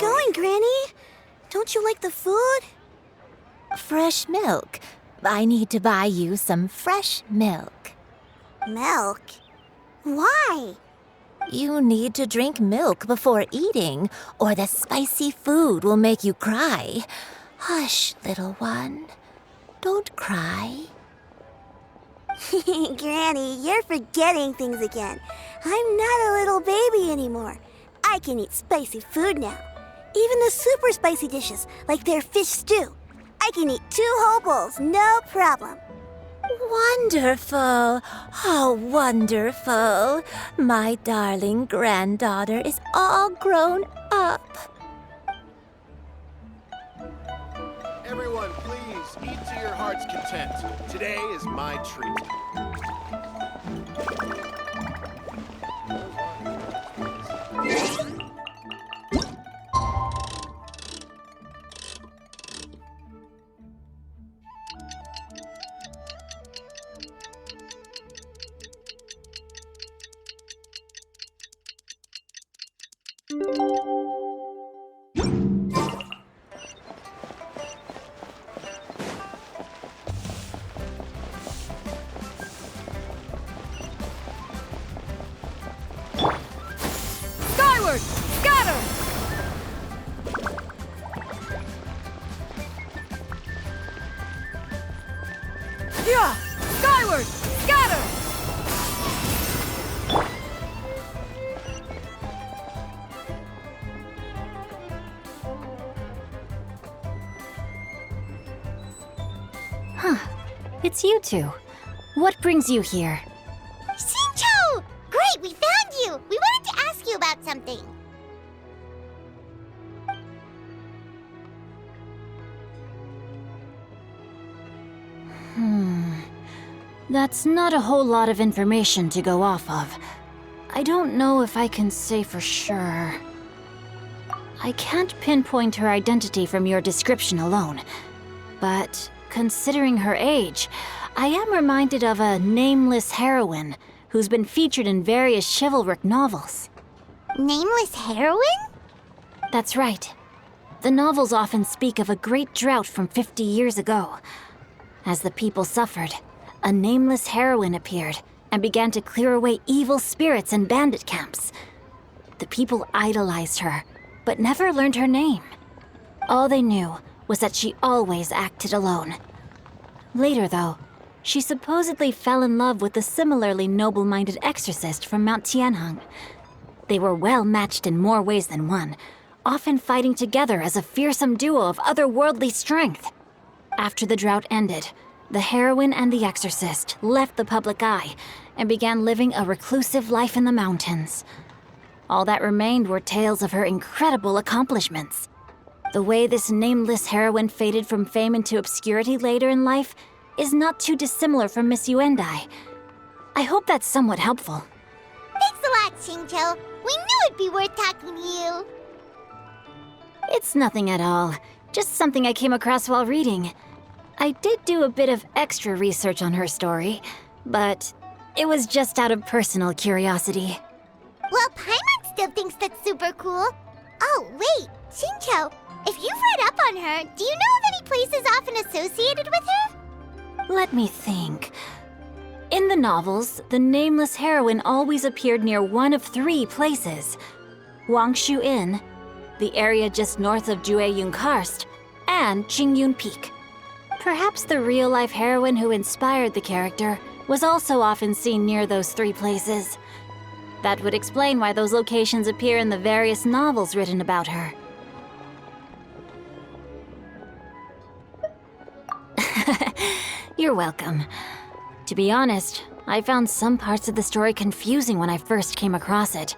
going, Granny? Don't you like the food? Fresh milk. I need to buy you some fresh milk. Milk? Why? You need to drink milk before eating, or the spicy food will make you cry. Hush, little one. Don't cry. Granny, you're forgetting things again. I'm not a little baby anymore. I can eat spicy food now. Even the super spicy dishes, like their fish stew. I can eat 2 whole bowls, no problem. Wonderful. Oh, wonderful. My darling granddaughter is all grown up. Everyone, please, eat to your heart's content. Today is my treat. Skyward! Scatter! Yeah! Skyward! Scatter! It's you two. What brings you here? Shincho! Great, we found you! We wanted to ask you about something. That's not a whole lot of information to go off of. I don't know if I can say for sure. I can't pinpoint her identity from your description alone, but considering her age, I am reminded of a nameless heroine who's been featured in various chivalric novels. Nameless heroine? That's right. The novels often speak of a great drought from 50 years ago. As the people suffered, a nameless heroine appeared and began to clear away evil spirits in bandit camps. The people idolized her, but never learned her name. All they knew was that she always acted alone. Later, though, she supposedly fell in love with a similarly noble-minded exorcist from Mount Tianheng. They were well matched in more ways than one, often fighting together as a fearsome duo of otherworldly strength. After the drought ended, the heroine and the exorcist left the public eye and began living a reclusive life in the mountains. All that remained were tales of her incredible accomplishments. The way this nameless heroine faded from fame into obscurity later in life is not too dissimilar from Miss Yuendai. I hope that's somewhat helpful. Thanks a lot, Shincho. We knew it'd be worth talking to you. It's nothing at all. Just something I came across while reading. I did do a bit of extra research on her story, but it was just out of personal curiosity. Well, Paimon still thinks that's super cool. Oh, wait, Shincho, if you've read up on her, do you know of any places often associated with her? Let me think. In the novels, the nameless heroine always appeared near one of 3 places. Wangshu Inn, the area just north of Jueyun Karst, and Qingyun Peak. Perhaps the real-life heroine who inspired the character was also often seen near those 3 places. That would explain why those locations appear in the various novels written about her. You're welcome. To be honest, I found some parts of the story confusing when I first came across it.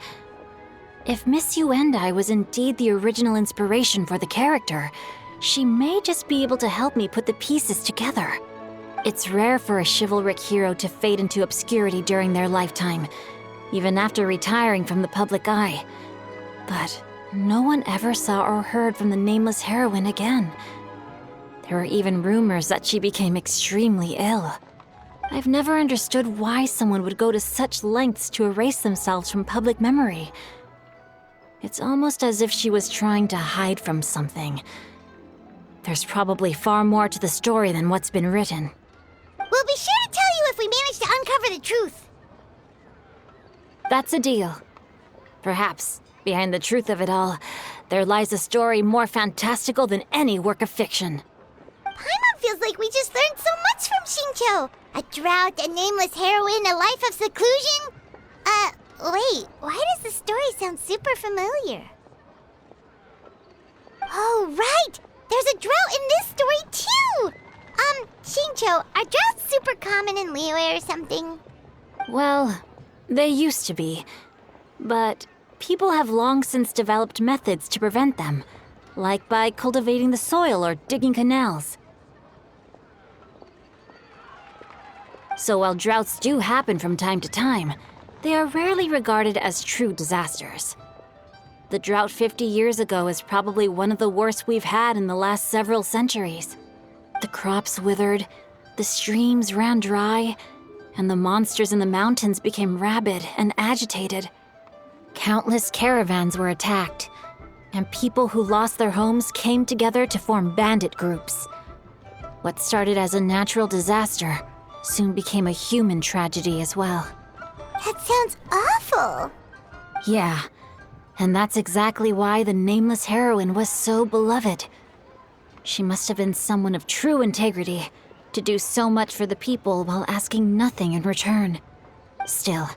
If Miss Yuendai was indeed the original inspiration for the character, she may just be able to help me put the pieces together. It's rare for a chivalric hero to fade into obscurity during their lifetime, even after retiring from the public eye. But no one ever saw or heard from the nameless heroine again. There were even rumors that she became extremely ill. I've never understood why someone would go to such lengths to erase themselves from public memory. It's almost as if she was trying to hide from something. There's probably far more to the story than what's been written. We'll be sure to tell you if we manage to uncover the truth. That's a deal. Perhaps, behind the truth of it all, there lies a story more fantastical than any work of fiction. Paimon feels like we just learned so much from Shincho. A drought, a nameless heroine, a life of seclusion. Wait, why does the story sound super familiar? Oh, right! There's a drought in this story, too! Shincho, are droughts super common in Liyue or something? Well, they used to be. But people have long since developed methods to prevent them, like by cultivating the soil or digging canals. So while droughts do happen from time to time, they are rarely regarded as true disasters. The drought 50 years ago is probably one of the worst we've had in the last several centuries. The crops withered, the streams ran dry, and the monsters in the mountains became rabid and agitated. Countless caravans were attacked, and people who lost their homes came together to form bandit groups. What started as a natural disaster soon became a human tragedy as well. That sounds awful. Yeah, and that's exactly why the nameless heroine was so beloved. She must have been someone of true integrity, to do so much for the people while asking nothing in return. Still,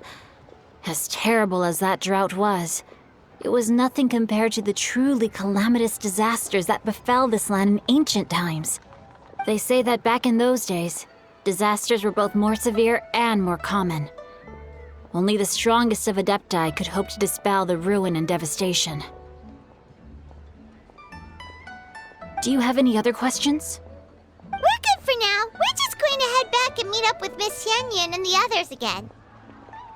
as terrible as that drought was, it was nothing compared to the truly calamitous disasters that befell this land in ancient times. They say that back in those days, disasters were both more severe and more common. Only the strongest of Adepti could hope to dispel the ruin and devastation. Do you have any other questions? We're good for now. We're just going to head back and meet up with Miss Xianyan and the others again.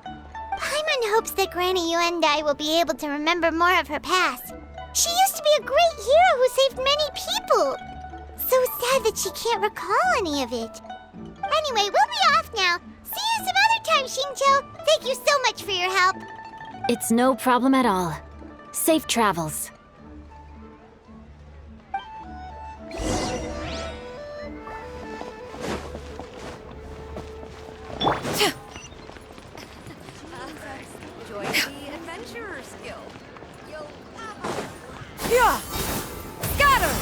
Paimon hopes that Granny Yuendai will be able to remember more of her past. She used to be a great hero who saved many people. So sad that she can't recall any of it. Anyway, we'll be off now. See you some other time, Shincho. Thank you so much for your help. It's no problem at all. Safe travels. Join the Adventurers Guild. Yeah! Scatter!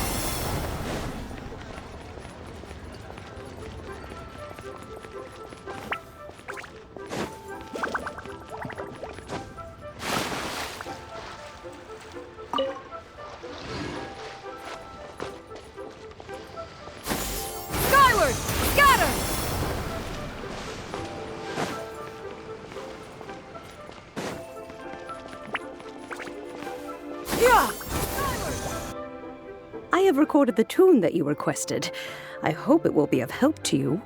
Skyward! Scatter! Yeah! I have recorded the tune that you requested. I hope it will be of help to you.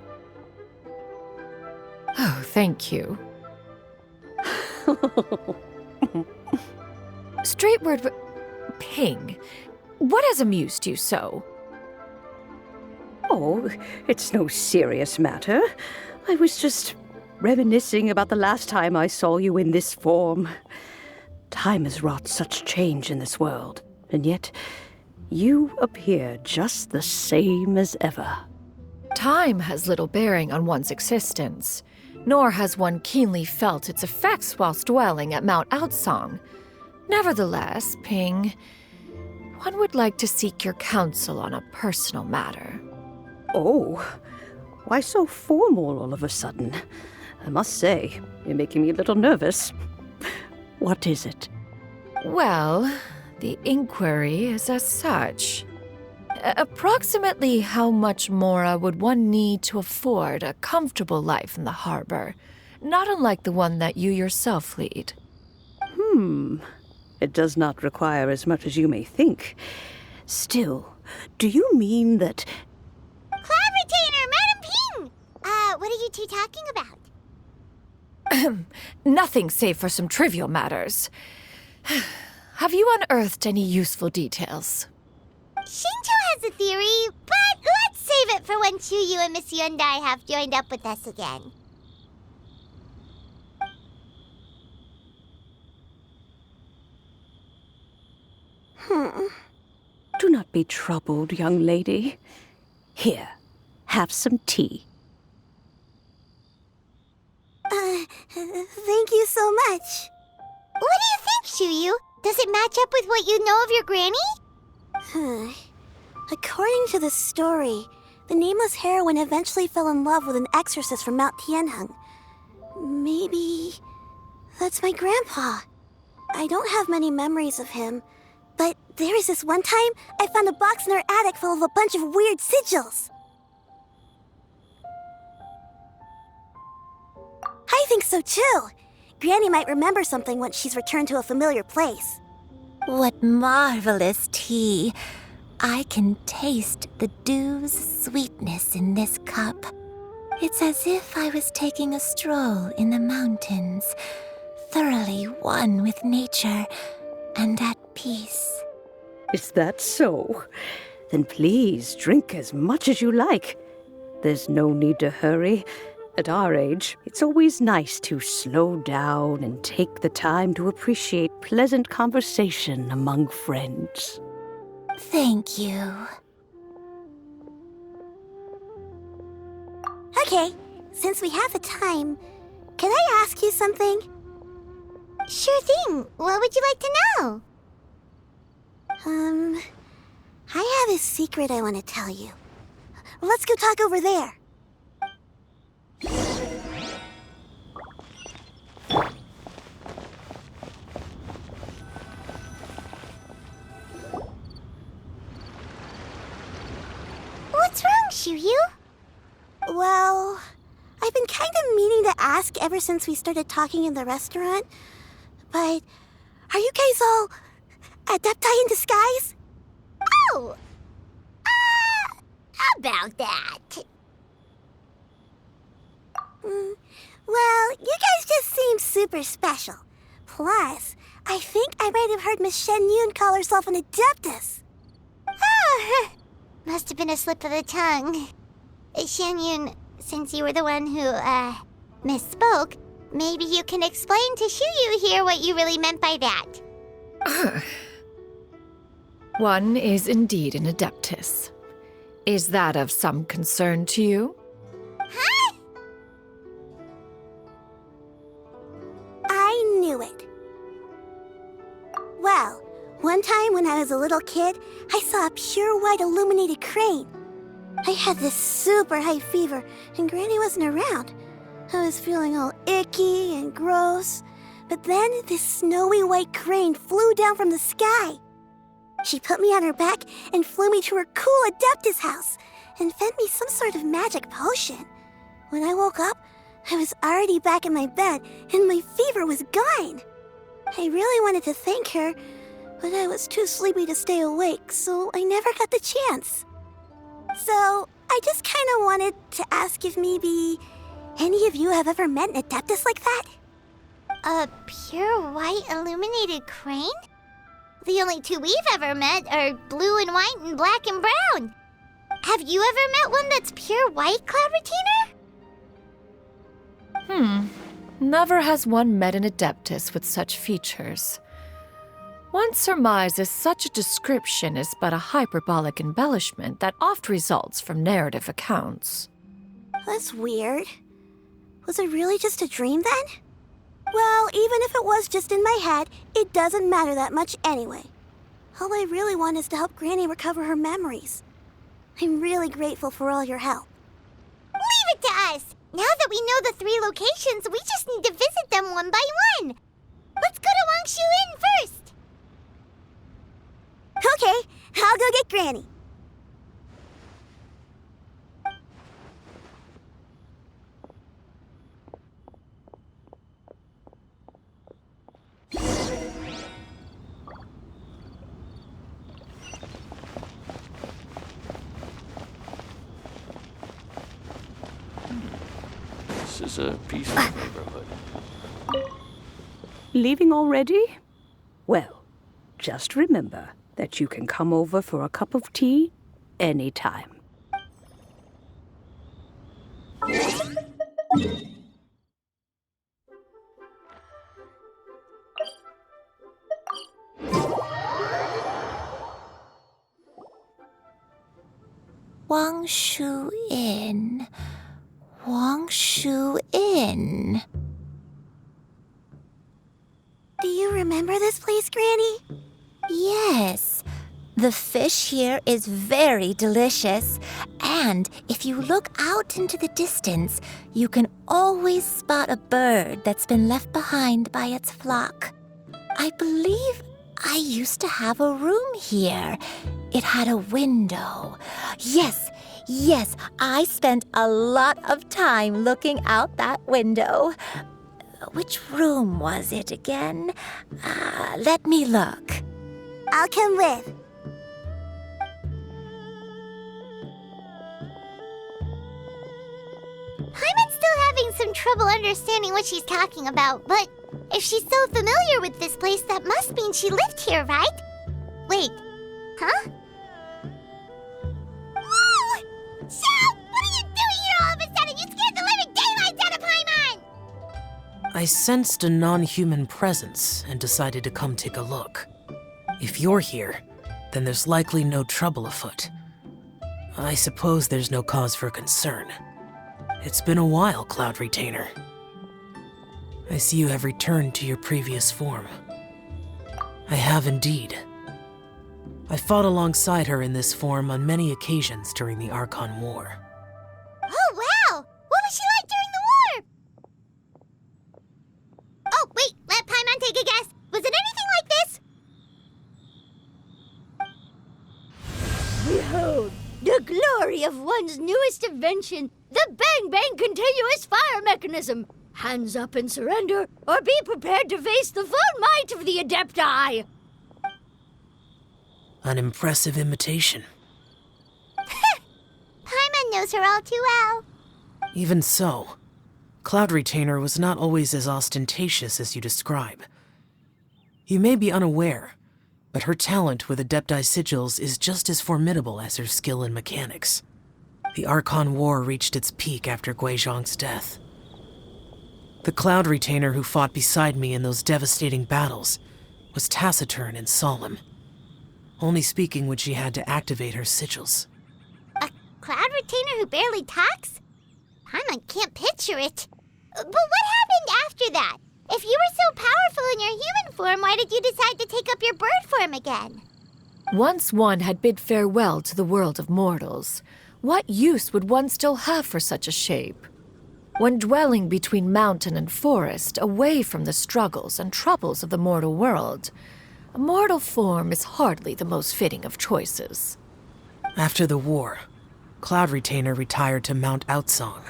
Oh, thank you. Straightward, Ping, what has amused you so? Oh, it's no serious matter. I was just reminiscing about the last time I saw you in this form. Time has wrought such change in this world, and yet you appear just the same as ever. Time has little bearing on one's existence, nor has one keenly felt its effects whilst dwelling at Mount Outsong. Nevertheless, Ping, one would like to seek your counsel on a personal matter. Oh, why so formal all of a sudden? I must say, you're making me a little nervous. What is it? Well, the inquiry is as such. Approximately how much more would one need to afford a comfortable life in the harbor, not unlike the one that you yourself lead? It does not require as much as you may think. Still, do you mean that... Cloud Retainer, Madam Ping! What are you two talking about? Nothing save for some trivial matters. Have you unearthed any useful details? Shincho has a theory, but let's save it for when Chuyu and Miss Yuendai have joined up with us again. Do not be troubled, young lady. Here, have some tea. Thank you so much. What do you think, Shuyu? Does it match up with what you know of your granny? According to the story, the nameless heroine eventually fell in love with an exorcist from Mount Tianheng. Maybe that's my grandpa. I don't have many memories of him, but there was this one time I found a box in her attic full of a bunch of weird sigils. I think so too. Granny might remember something once she's returned to a familiar place. What marvelous tea! I can taste the dew's sweetness in this cup. It's as if I was taking a stroll in the mountains, thoroughly one with nature and at peace. Is that so? Then please drink as much as you like. There's no need to hurry. At our age, it's always nice to slow down and take the time to appreciate pleasant conversation among friends. Thank you. Okay, since we have the time, can I ask you something? Sure thing. What would you like to know? I have a secret I want to tell you. Let's go talk over there. What's wrong, Shuyu? Well, I've been kind of meaning to ask ever since we started talking in the restaurant, but are you guys all adepti in disguise? Oh! About that. Well, you guys just seem super special. Plus, I think I might have heard Miss Shen Yun call herself an adeptus. Oh, must have been a slip of the tongue. Shen Yun, since you were the one who, misspoke, maybe you can explain to Shuyu here what you really meant by that. One is indeed an adeptus. Is that of some concern to you? Huh? I knew it. Well, one time when I was a little kid, I saw a pure white illuminated crane. I had this super high fever, and Granny wasn't around. I was feeling all icky and gross. But then this snowy white crane flew down from the sky. She put me on her back and flew me to her cool Adeptus house and fed me some sort of magic potion. When I woke up, I was already back in my bed and my fever was gone. I really wanted to thank her, but I was too sleepy to stay awake, so I never got the chance. So I just kind of wanted to ask if maybe any of you have ever met an Adeptus like that? A pure white illuminated crane? The only two we've ever met are blue and white and black and brown. Have you ever met one that's pure white, Cloud Retainer? Never has one met an adeptus with such features. One surmises such a description is but a hyperbolic embellishment that oft results from narrative accounts. That's weird. Was it really just a dream then? Well, even if it was just in my head, it doesn't matter that much anyway. All I really want is to help Granny recover her memories. I'm really grateful for all your help. Leave it to us! Now that we know the 3 locations, we just need to visit them one by one. Let's go to Wangshu Inn first. Okay, I'll go get Granny. This is a peaceful neighborhood. Leaving already? Well, just remember that you can come over for a cup of tea anytime. Wangshu Inn. Wangshu Inn. Do you remember this place, Granny? Yes. The fish here is very delicious, and if you look out into the distance, you can always spot a bird that's been left behind by its flock. I believe I used to have a room here. It had a window. Yes, I spent a lot of time looking out that window. Which room was it again? Let me look. I'll come with. Paimon's still having some trouble understanding what she's talking about, but if she's so familiar with this place, that must mean she lived here, right? Wait, huh? Whoa! Shao! What are you doing here all of a sudden? You scared the living daylights out of Paimon! I sensed a non-human presence and decided to come take a look. If you're here, then there's likely no trouble afoot. I suppose there's no cause for concern. It's been a while, Cloud Retainer. I see you have returned to your previous form. I have indeed. I fought alongside her in this form on many occasions during the Archon War. Oh, wow! What was she like during the war? Oh, wait, let Paimon take a guess. Was it anything like this? Behold, the glory of one's newest invention, the Bang Bang Continuous Fire Mechanism. Hands up and surrender, or be prepared to face the full might of the Adepti. An impressive imitation. Paimon knows her all too well. Even so, Cloud Retainer was not always as ostentatious as you describe. You may be unaware, but her talent with Adepti sigils is just as formidable as her skill in mechanics. The Archon War reached its peak after Guizhong's death. The Cloud Retainer who fought beside me in those devastating battles was taciturn and solemn, only speaking when she had to activate her sigils. A Cloud Retainer who barely talks? Paimon can't picture it. But what happened after that? If you were so powerful in your human form, why did you decide to take up your bird form again? Once one had bid farewell to the world of mortals, what use would one still have for such a shape? When dwelling between mountain and forest, away from the struggles and troubles of the mortal world, a mortal form is hardly the most fitting of choices. After the war, Cloud Retainer retired to Mount Outsong,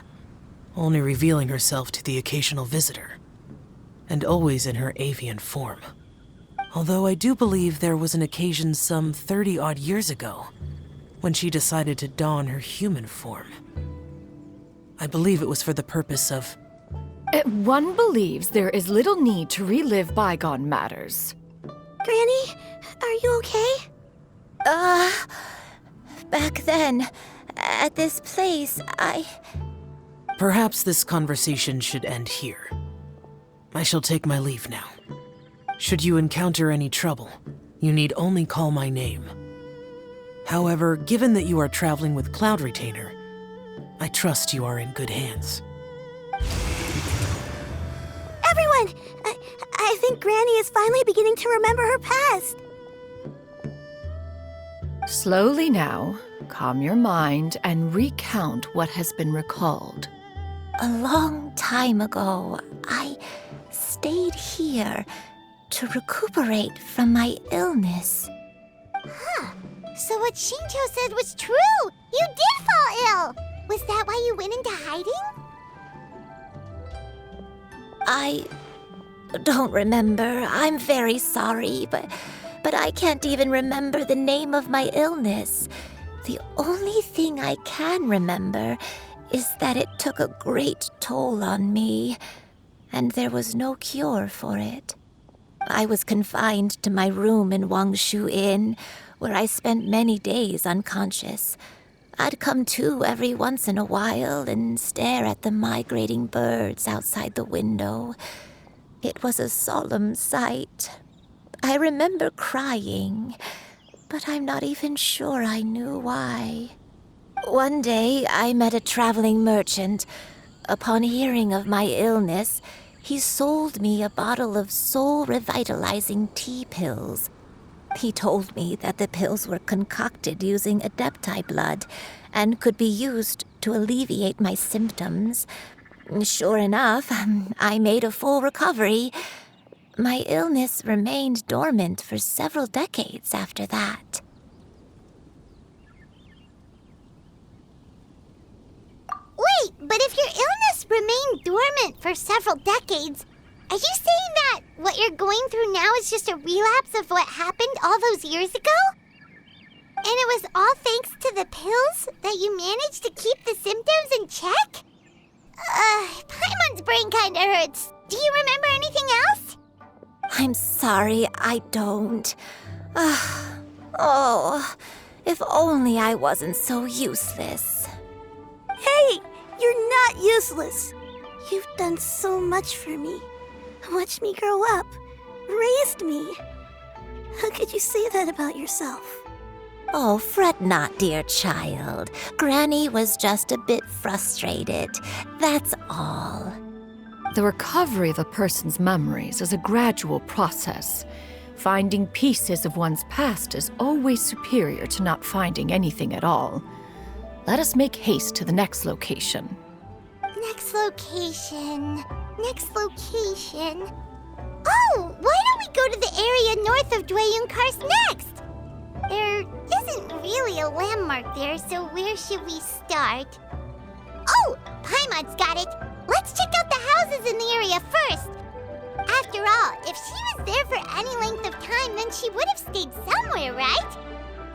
only revealing herself to the occasional visitor, and always in her avian form. Although I do believe there was an occasion some 30-odd years ago when she decided to don her human form. I believe it was for the purpose of... One believes there is little need to relive bygone matters. Granny, are you okay? Back then, at this place, Perhaps this conversation should end here. I shall take my leave now. Should you encounter any trouble, you need only call my name. However, given that you are traveling with Cloud Retainer, I trust you are in good hands. Everyone! I think Granny is finally beginning to remember her past. Slowly now, calm your mind and recount what has been recalled. a long time ago, I stayed here to recuperate from my illness. Huh. So what Shinto said was true! You did fall ill! Was that why you went into hiding? I don't remember. I'm very sorry, but I can't even remember the name of my illness. The only thing I can remember is that it took a great toll on me, and there was no cure for it. I was confined to my room in Wangshu Inn, where I spent many days unconscious. I'd come to every once in a while and stare at the migrating birds outside the window. It was a solemn sight. I remember crying, but I'm not even sure I knew why. One day, I met a traveling merchant. Upon hearing of my illness, he sold me a bottle of soul-revitalizing tea pills. He told me that the pills were concocted using Adepti blood and could be used to alleviate my symptoms. Sure enough, I made a full recovery. My illness remained dormant for several decades after that. Wait, but if your illness remained dormant for several decades, are you saying that what you're going through now is just a relapse of what happened all those years ago? And it was all thanks to the pills that you managed to keep the symptoms in check? Paimon's brain kinda hurts. Do you remember anything else? I'm sorry, I don't. Oh, if only I wasn't so useless. Hey, you're not useless. You've done so much for me. Watched me grow up, raised me. How could you say that about yourself? Oh, fret not, dear child. Granny was just a bit frustrated. That's all. The recovery of a person's memories is a gradual process. Finding pieces of one's past is always superior to not finding anything at all. Let us make haste to the next location. Next location. Next location. Oh, why don't we go to the area north of Dwayun Karst next? There isn't really a landmark there, so where should we start? Oh, Paimon's got it. Let's check out the houses in the area first. After all, if she was there for any length of time, then she would have stayed somewhere, right?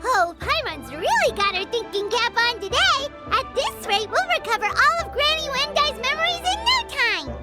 Oh, Paimon's really got her thinking cap on today. At this rate, we'll recover all of Granny Wendai's memories in no time.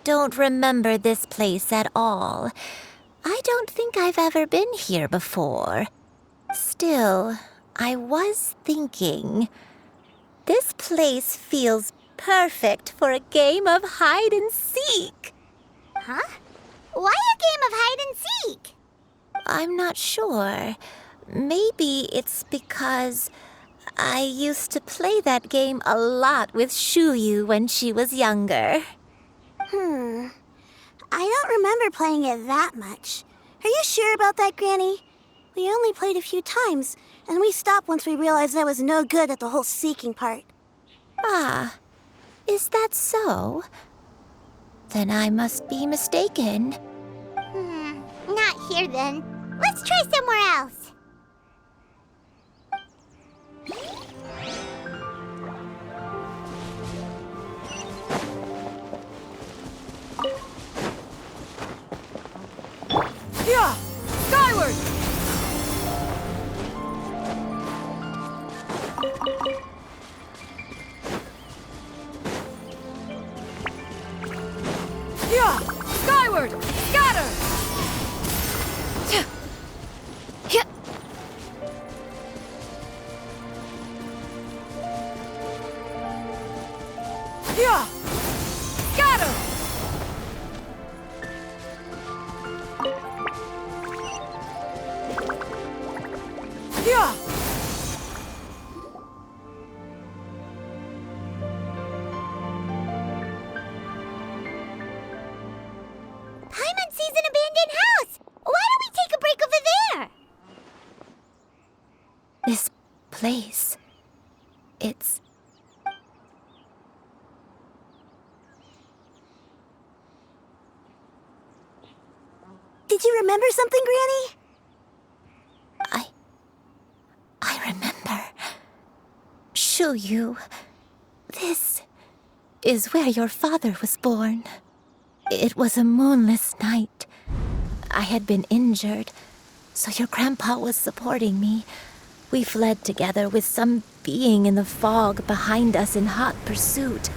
don't remember this place at all. I don't think I've ever been here before. Still, I was thinking, this place feels perfect for a game of hide and seek. Huh? Why a game of hide and seek? I'm not sure. Maybe it's because I used to play that game a lot with Shuyu when she was younger. I don't remember playing it that much. Are you sure about that, Granny? We only played a few times, and we stopped once we realized I was no good at the whole seeking part. Ah, is that so? Then I must be mistaken. Not here then. Let's try somewhere else. Yeah! Skyward! Yeah! Skyward! Scatter! Yeah! Scatter! Yeah! Paimon sees an abandoned house. Why don't we take a break over there? This place, it's... Did you remember something, Granny? I remember. Shuyu, this is where your father was born. It was a moonless night. I had been injured, so your grandpa was supporting me. We fled together with some being in the fog behind us in hot pursuit.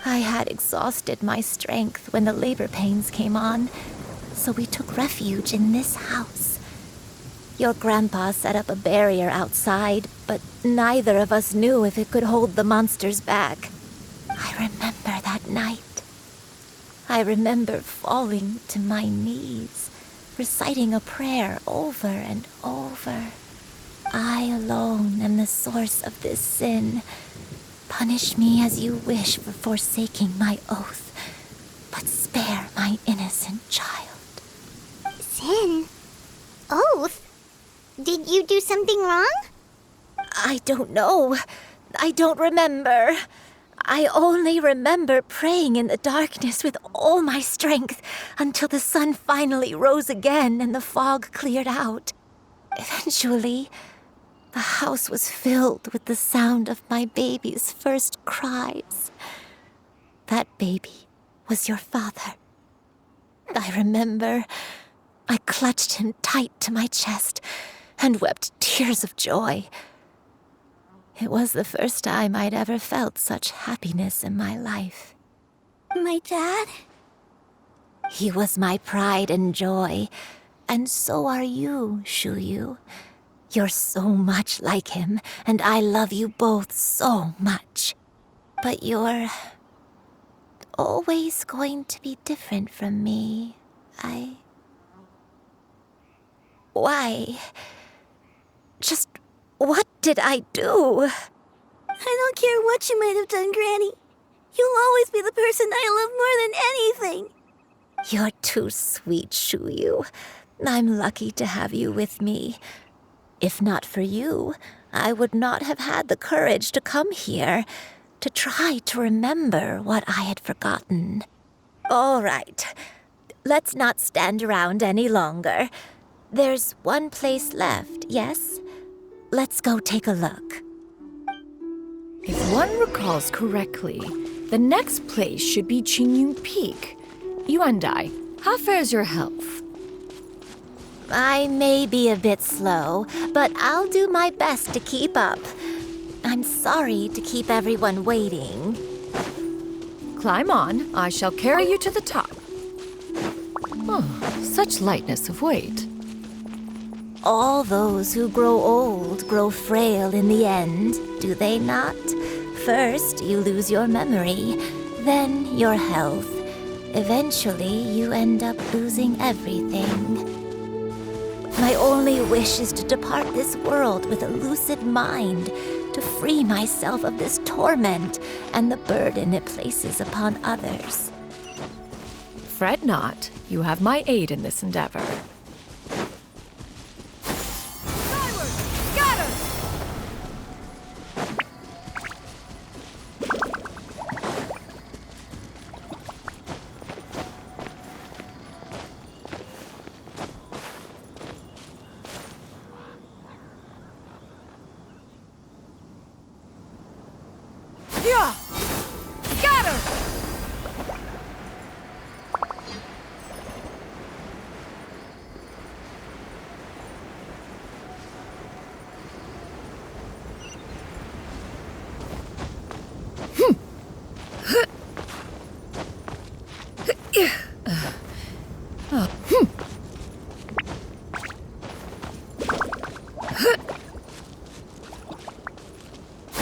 I had exhausted my strength when the labor pains came on, so we took refuge in this house. Your grandpa set up a barrier outside, but neither of us knew if it could hold the monsters back. I remember that night. I remember falling to my knees, reciting a prayer over and over. I alone am the source of this sin. Punish me as you wish for forsaking my oath, but spare my innocent child. Sin? Oath? Did you do something wrong? I don't know. I don't remember. I only remember praying in the darkness with all my strength until the sun finally rose again and the fog cleared out. Eventually, the house was filled with the sound of my baby's first cries. That baby was your father. I remember I clutched him tight to my chest and wept tears of joy. It was the first time I'd ever felt such happiness in my life. My dad? He was my pride and joy, and so are you, Shuyu. You're so much like him, and I love you both so much. But you're always going to be different from me. Why? Just what did I do? I don't care what you might have done, Granny. You'll always be the person I love more than anything. You're too sweet, Shuyu. I'm lucky to have you with me. If not for you, I would not have had the courage to come here, to try to remember what I had forgotten. All right, let's not stand around any longer. There's one place left, yes? Let's go take a look. If one recalls correctly, the next place should be Qingyun Peak. Yuandai, how fares your health? I may be a bit slow, but I'll do my best to keep up. I'm sorry to keep everyone waiting. Climb on. I shall carry you to the top. Oh, such lightness of weight. All those who grow old grow frail in the end, do they not? First, you lose your memory, then your health. Eventually, you end up losing everything. My only wish is to depart this world with a lucid mind, to free myself of this torment and the burden it places upon others. Fret not. You have my aid in this endeavor. Skyward! Scatter! Yeah! Scatter!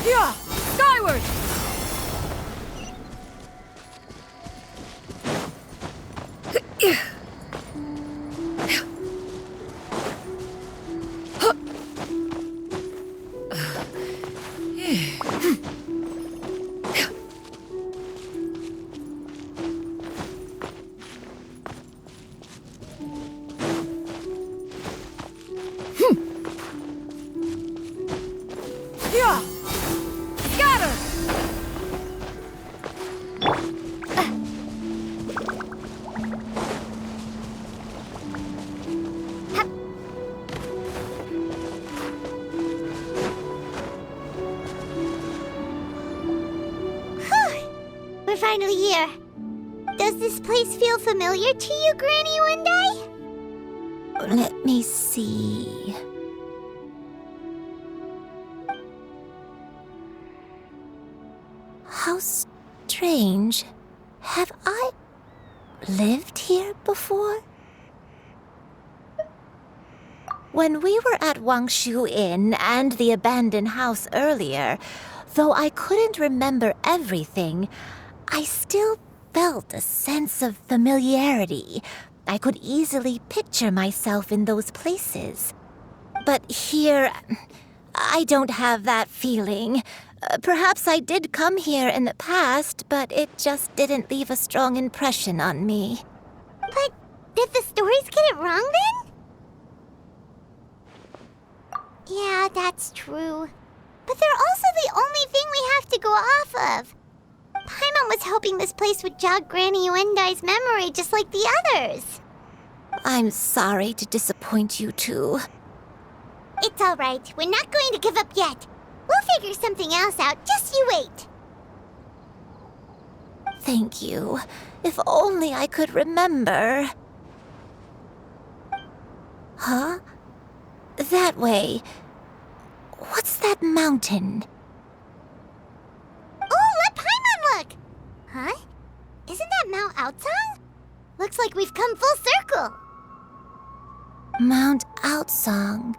Yeah! Skyward! Yeah! Scatter! We're finally here. Does this place feel familiar to you, Granny Wendai? Let me see. How strange. Have I lived here before? When we were at Wangshu Inn and the abandoned house earlier, though I couldn't remember everything, I still felt a sense of familiarity. I could easily picture myself in those places. But here, I don't have that feeling. Perhaps I did come here in the past, but it just didn't leave a strong impression on me. But did the stories get it wrong then? Yeah, that's true. But they're also the only thing we have to go off of. Paimon was hoping this place would jog Granny Wendai's memory just like the others. I'm sorry to disappoint you too. It's all right. We're not going to give up yet. We'll figure something else out. Just you wait. Thank you. If only I could remember. Huh? That way. What's that mountain? Oh, let Paimon look! Huh? Isn't that Mount Outsong? Looks like we've come full circle. Mount Outsong.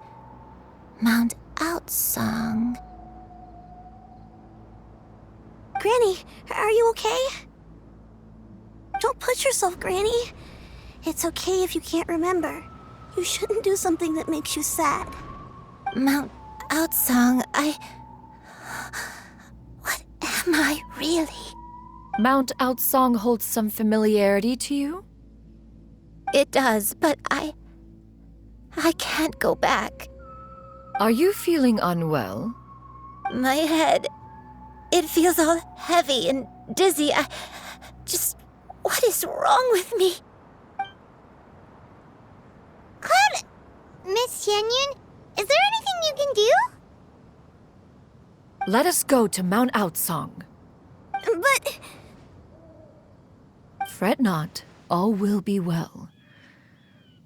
Mount Outsong. Granny, are you okay? Don't push yourself, Granny. It's okay if you can't remember. You shouldn't do something that makes you sad. Mount Outsong, What am I really? Mount Outsong holds some familiarity to you? It does, but I can't go back. Are you feeling unwell? My head, it feels all heavy and dizzy. What is wrong with me? Cloud... Miss Xianyun, is there anything you can do? Let us go to Mount Outsong. But... Fret not, all will be well.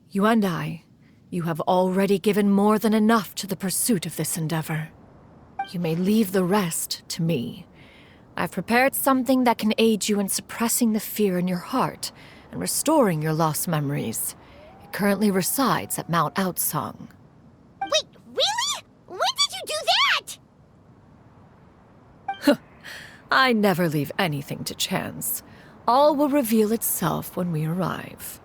You and I, you have already given more than enough to the pursuit of this endeavor. You may leave the rest to me. I've prepared something that can aid you in suppressing the fear in your heart and restoring your lost memories. It currently resides at Mount Outsong. Wait, really? When did you do that? I never leave anything to chance. All will reveal itself when we arrive.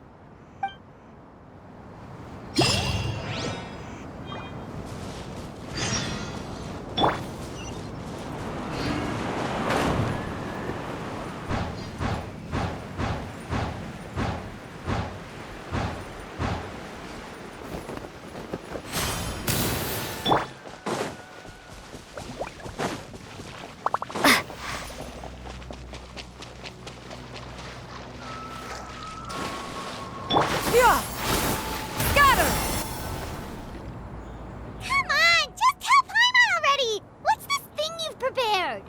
Yeah! Scatter! Come on, just tell Paimon already! What's this thing you've prepared?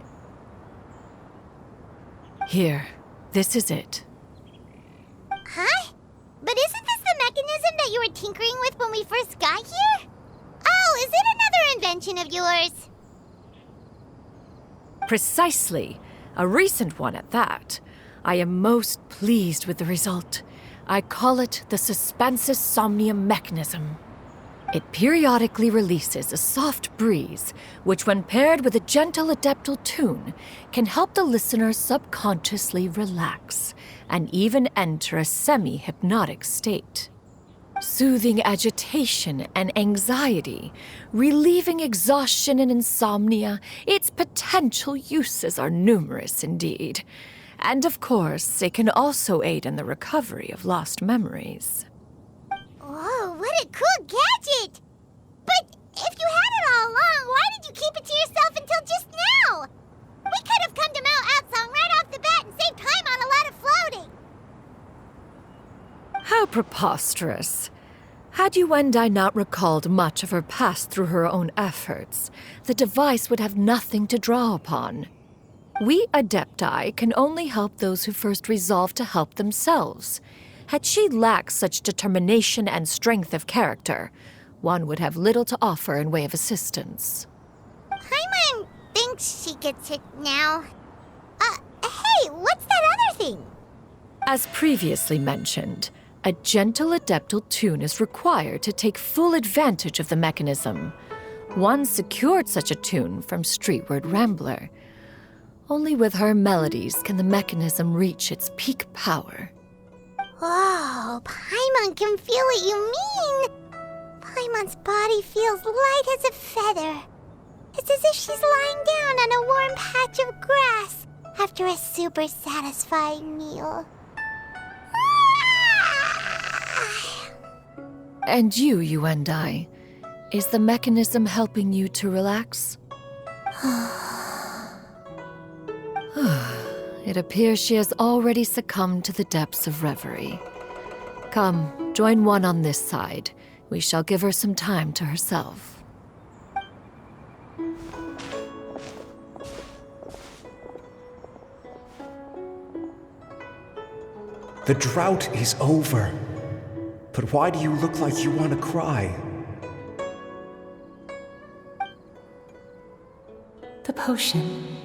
Here, this is it. Huh? But isn't this the mechanism that you were tinkering with when we first got here? Oh, is it another invention of yours? Precisely. A recent one at that. I am most pleased with the result. I call it the Suspensus Somnium mechanism. It periodically releases a soft breeze, which when paired with a gentle adeptal tune, can help the listener subconsciously relax and even enter a semi-hypnotic state. Soothing agitation and anxiety, relieving exhaustion and insomnia, its potential uses are numerous indeed. And of course, it can also aid in the recovery of lost memories. Whoa, what a cool gadget! But if you had it all along, why did you keep it to yourself until just now? We could have come to Mount Outsong right off the bat and saved Paimon a lot of floating. How preposterous. Had Yuendai not recalled much of her past through her own efforts, the device would have nothing to draw upon. We Adepti can only help those who first resolve to help themselves. Had she lacked such determination and strength of character, one would have little to offer in way of assistance. Paimon thinks she gets it now. Hey, what's that other thing? As previously mentioned, a gentle adeptal tune is required to take full advantage of the mechanism. One secured such a tune from Streetward Rambler. Only with her melodies can the mechanism reach its peak power. Whoa, Paimon can feel what you mean. Paimon's body feels light as a feather. It's as if she's lying down on a warm patch of grass after a super satisfying meal. And you, Yuendai, is the mechanism helping you to relax? It appears she has already succumbed to the depths of reverie. Come, join one on this side. We shall give her some time to herself. The drought is over. But why do you look like you want to cry? The potion.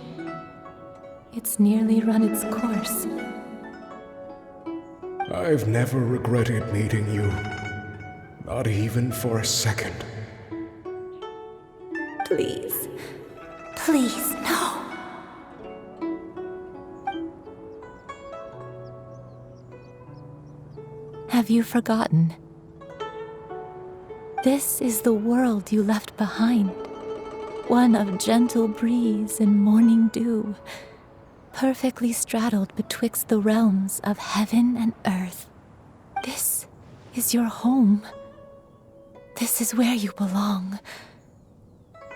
It's nearly run its course. I've never regretted meeting you. Not even for a second. Please. Please, no. Have you forgotten? This is the world you left behind. One of gentle breeze and morning dew, perfectly straddled betwixt the realms of heaven and earth. This is your home. This is where you belong.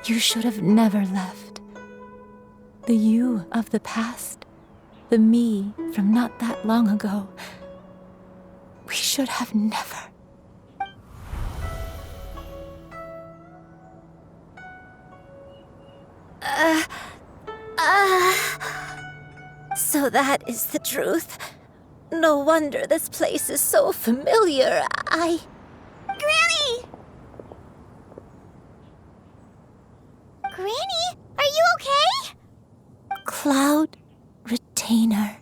You should have never left. The you of the past, the me from not that long ago, we should have never. So that is the truth. No wonder this place is so familiar. Granny! Granny, are you okay? Cloud Retainer.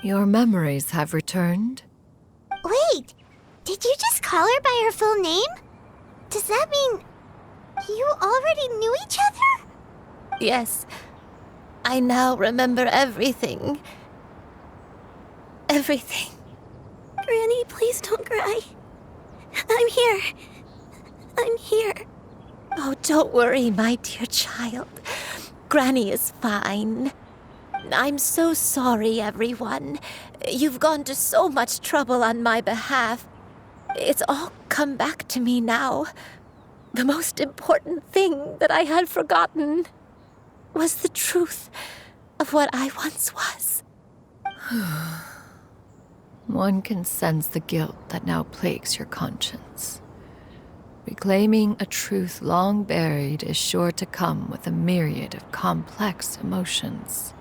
Your memories have returned? Wait, did you just call her by her full name? Does that mean you already knew each other? Yes, I now remember everything. Everything. Granny, please don't cry. I'm here. I'm here. Oh, don't worry, my dear child. Granny is fine. I'm so sorry, everyone. You've gone to so much trouble on my behalf. It's all come back to me now. The most important thing that I had forgotten was the truth of what I once was. One can sense the guilt that now plagues your conscience. Reclaiming a truth long buried is sure to come with a myriad of complex emotions.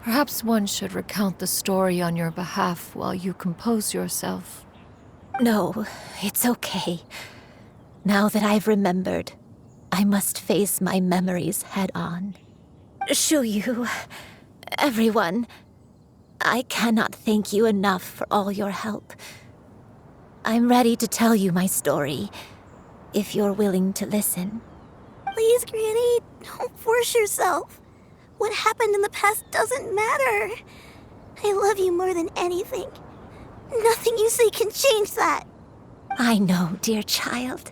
Perhaps one should recount the story on your behalf while you compose yourself. No, it's okay. Now that I've remembered, I must face my memories head on. Shuyu, everyone, I cannot thank you enough for all your help. I'm ready to tell you my story, if you're willing to listen. Please, Granny, don't force yourself. What happened in the past doesn't matter. I love you more than anything. Nothing you say can change that. I know, dear child.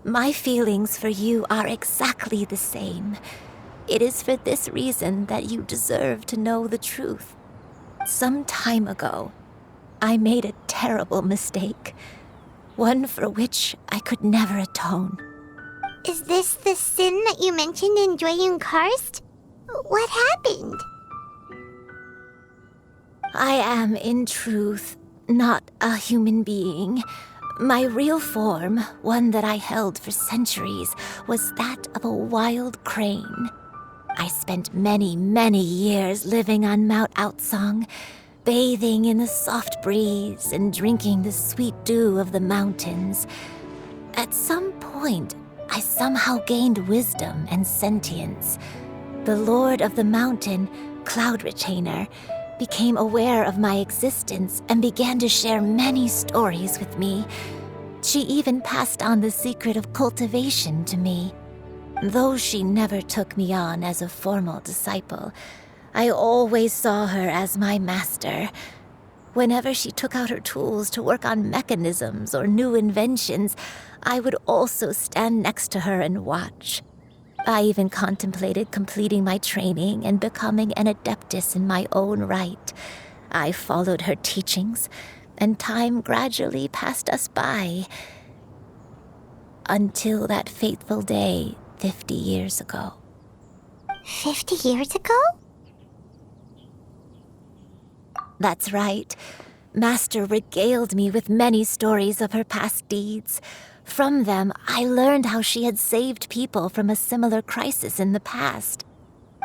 My feelings for you are exactly the same. It is for this reason that you deserve to know the truth. Some time ago, I made a terrible mistake. One for which I could never atone. Is this the sin that you mentioned in Dwayun Karst? What happened? I am, in truth, not a human being. My real form, one that I held for centuries, was that of a wild crane. I spent many, many years living on Mount Outsong, bathing in the soft breeze and drinking the sweet dew of the mountains. At some point, I somehow gained wisdom and sentience. The Lord of the Mountain, Cloud Retainer, became aware of my existence and began to share many stories with me. She even passed on the secret of cultivation to me. Though she never took me on as a formal disciple, I always saw her as my master. Whenever she took out her tools to work on mechanisms or new inventions, I would also stand next to her and watch. I even contemplated completing my training and becoming an adeptus in my own right. I followed her teachings, and time gradually passed us by. Until that fateful day 50 years ago. 50 years ago? That's right. Master regaled me with many stories of her past deeds. From them, I learned how she had saved people from a similar crisis in the past.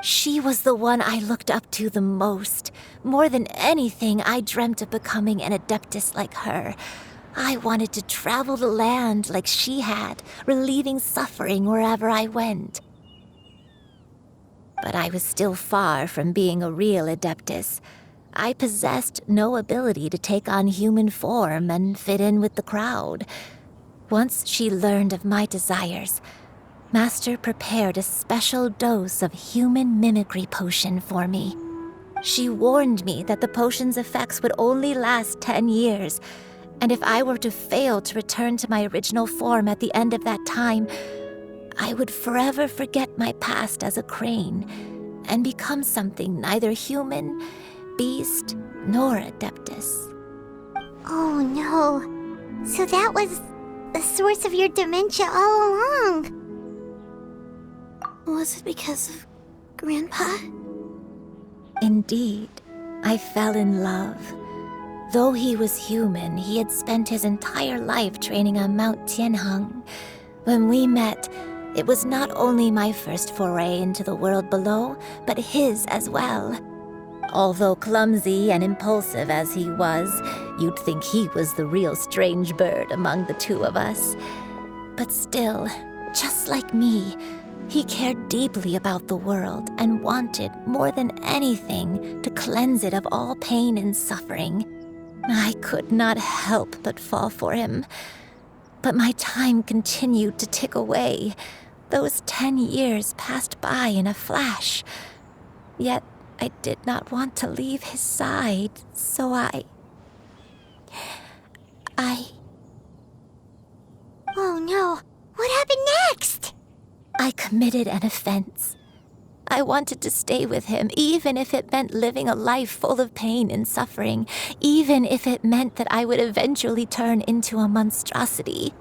She was the one I looked up to the most. More than anything, I dreamt of becoming an adeptus like her. I wanted to travel the land like she had, relieving suffering wherever I went. But I was still far from being a real adeptus. I possessed no ability to take on human form and fit in with the crowd. Once she learned of my desires, Master prepared a special dose of human mimicry potion for me. She warned me that the potion's effects would only last 10 years, and if I were to fail to return to my original form at the end of that time, I would forever forget my past as a crane and become something neither human, beast, nor adeptus. Oh no. So that was the source of your dementia all along. Was it because of Grandpa? Indeed, I fell in love. Though he was human, he had spent his entire life training on Mount Tianheng. When we met, it was not only my first foray into the world below, but his as well. Although clumsy and impulsive as he was, you'd think he was the real strange bird among the two of us. But still, Just like me, he cared deeply about the world and wanted, more than anything, to cleanse it of all pain and suffering. I could not help but fall for him. But my time continued to tick away. Those 10 years passed by in a flash. Yet I did not want to leave his side, so I... Oh no, what happened next? I committed an offense. I wanted to stay with him, even if it meant living a life full of pain and suffering, even if it meant that I would eventually turn into a monstrosity.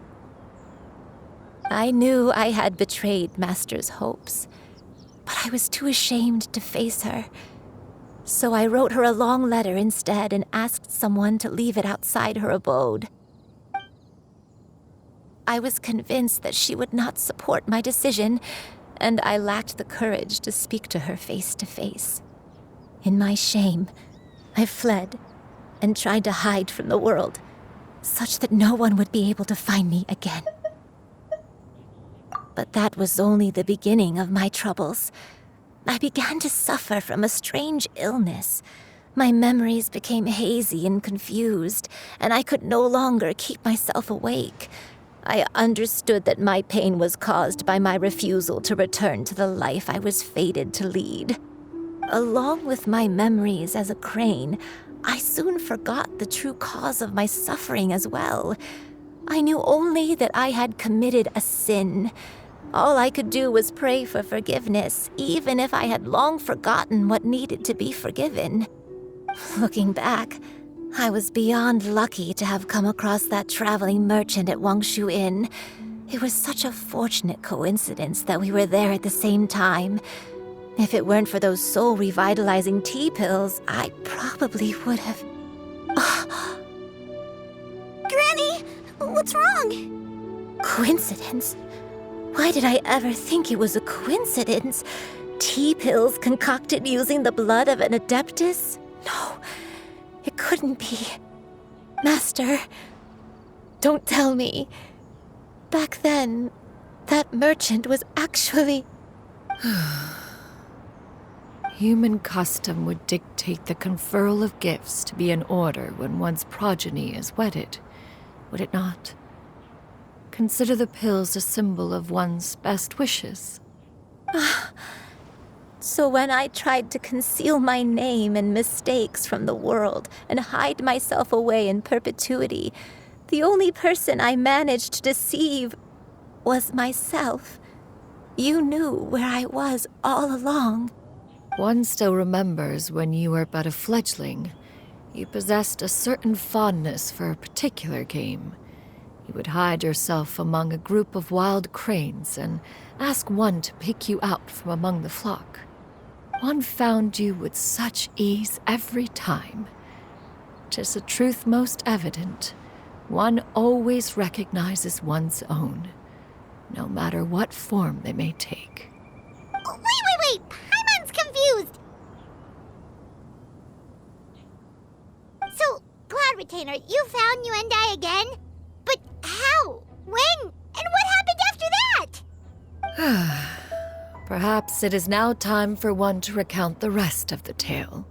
I knew I had betrayed Master's hopes, but I was too ashamed to face her. So I wrote her a long letter instead and asked someone to leave it outside her abode. I was convinced that she would not support my decision, and I lacked the courage to speak to her face to face. In my shame, I fled and tried to hide from the world, such that no one would be able to find me again. But that was only the beginning of my troubles. I began to suffer from a strange illness. My memories became hazy and confused, and I could no longer keep myself awake. I understood that my pain was caused by my refusal to return to the life I was fated to lead. Along with my memories as a crane, I soon forgot the true cause of my suffering as well. I knew only that I had committed a sin. All I could do was pray for forgiveness, even if I had long forgotten what needed to be forgiven. Looking back, I was beyond lucky to have come across that traveling merchant at Wangshu Inn. It was such a fortunate coincidence that we were there at the same time. If it weren't for those soul-revitalizing tea pills, I probably would have... Granny, what's wrong? Coincidence? Why did I ever think it was a coincidence? Tea pills concocted using the blood of an adeptus? No, it couldn't be. Master, don't tell me. Back then, that merchant was actually... Human custom would dictate the conferral of gifts to be in order when one's progeny is wedded, would it not? Consider the pills a symbol of one's best wishes. So when I tried to conceal my name and mistakes from the world and hide myself away in perpetuity, the only person I managed to deceive was myself. You knew where I was all along. One still remembers when you were but a fledgling. You possessed a certain fondness for a particular game. You would hide yourself among a group of wild cranes and ask one to pick you out from among the flock. One found you with such ease every time. 'Tis a truth most evident. One always recognizes one's own, no matter what form they may take. Oh, wait! Paimon's confused! So, Cloud Retainer, you found Yuendai again? But how? When? And what happened after that? Perhaps it is now time for one to recount the rest of the tale.